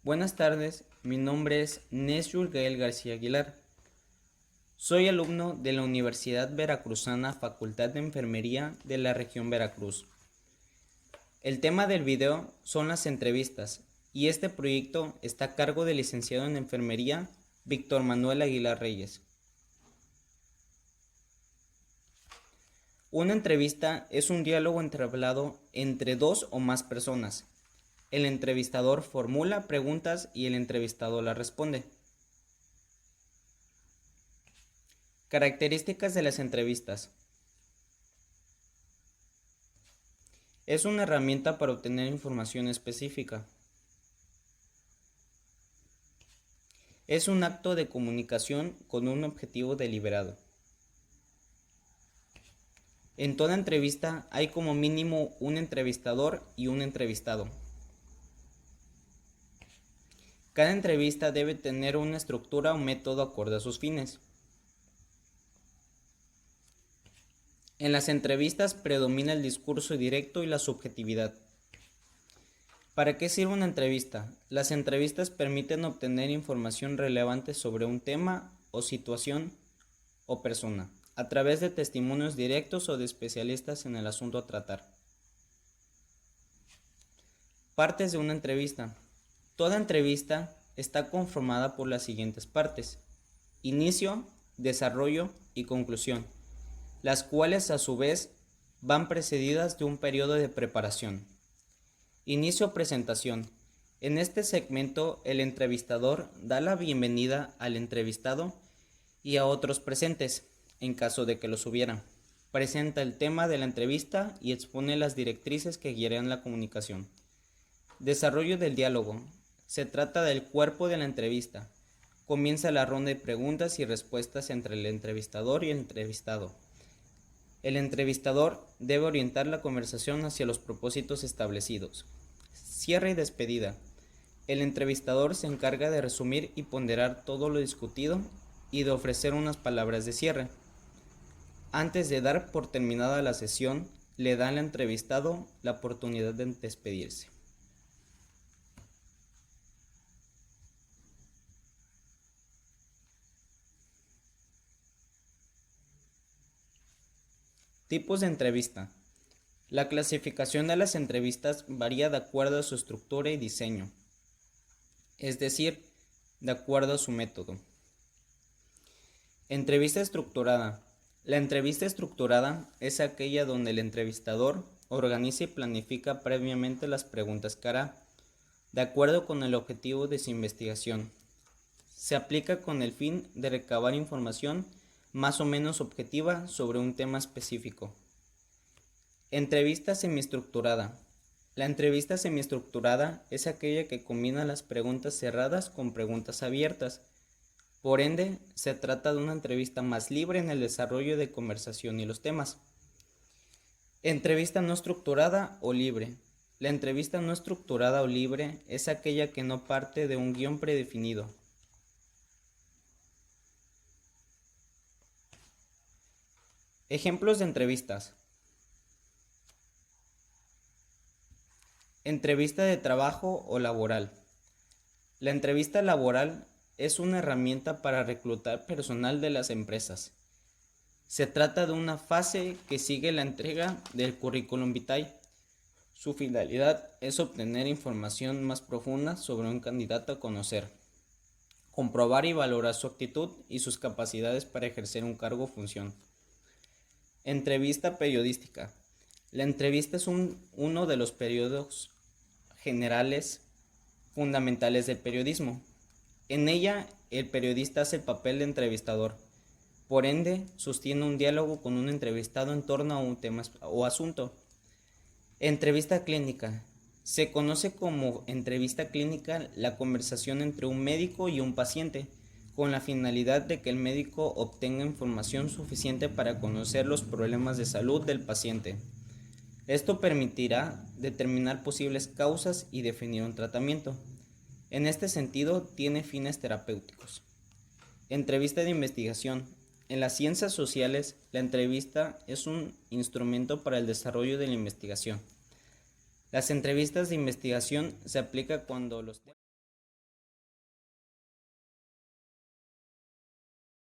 Buenas tardes, mi nombre es Nesrul Gael García Aguilar. Soy alumno de la Universidad Veracruzana Facultad de Enfermería de la región Veracruz. El tema del video son las entrevistas y este proyecto está a cargo del licenciado en Enfermería Víctor Manuel Aguilar Reyes. Una entrevista es un diálogo entablado entre dos o más personas. El entrevistador formula preguntas y el entrevistado las responde. Características de las entrevistas. Es una herramienta para obtener información específica. Es un acto de comunicación con un objetivo deliberado. En toda entrevista hay como mínimo un entrevistador y un entrevistado. Cada entrevista debe tener una estructura o método acorde a sus fines. En las entrevistas predomina el discurso directo y la subjetividad. ¿Para qué sirve una entrevista? Las entrevistas permiten obtener información relevante sobre un tema o situación o persona, a través de testimonios directos o de especialistas en el asunto a tratar. Partes de una entrevista. Toda entrevista está conformada por las siguientes partes: inicio, desarrollo y conclusión, las cuales a su vez van precedidas de un periodo de preparación. Inicio, presentación. En este segmento el entrevistador da la bienvenida al entrevistado y a otros presentes, en caso de que los hubiera. Presenta el tema de la entrevista y expone las directrices que guiarán la comunicación. Desarrollo del diálogo. Se trata del cuerpo de la entrevista. Comienza la ronda de preguntas y respuestas entre el entrevistador y el entrevistado. El entrevistador debe orientar la conversación hacia los propósitos establecidos. Cierre y despedida. El entrevistador se encarga de resumir y ponderar todo lo discutido y de ofrecer unas palabras de cierre. Antes de dar por terminada la sesión, le da al entrevistado la oportunidad de despedirse. Tipos de entrevista. La clasificación de las entrevistas varía de acuerdo a su estructura y diseño, es decir, de acuerdo a su método. Entrevista estructurada. La entrevista estructurada es aquella donde el entrevistador organiza y planifica previamente las preguntas que hará, de acuerdo con el objetivo de su investigación. Se aplica con el fin de recabar información más o menos objetiva sobre un tema específico. Entrevista semiestructurada. La entrevista semiestructurada es aquella que combina las preguntas cerradas con preguntas abiertas. Por ende, se trata de una entrevista más libre en el desarrollo de conversación y los temas. Entrevista no estructurada o libre. La entrevista no estructurada o libre es aquella que no parte de un guión predefinido. Ejemplos de entrevistas. Entrevista de trabajo o laboral. La entrevista laboral es una herramienta para reclutar personal de las empresas. Se trata de una fase que sigue la entrega del currículum vitae. Su finalidad es obtener información más profunda sobre un candidato a conocer, comprobar y valorar su actitud y sus capacidades para ejercer un cargo o función. Entrevista periodística. La entrevista es uno de los periodos generales fundamentales del periodismo. En ella, el periodista hace el papel de entrevistador. Por ende, sostiene un diálogo con un entrevistado en torno a un tema o asunto. Entrevista clínica. Se conoce como entrevista clínica la conversación entre un médico y un paciente, con la finalidad de que el médico obtenga información suficiente para conocer los problemas de salud del paciente. Esto permitirá determinar posibles causas y definir un tratamiento. En este sentido, tiene fines terapéuticos. Entrevista de investigación. En las ciencias sociales, la entrevista es un instrumento para el desarrollo de la investigación. Las entrevistas de investigación se aplican cuando los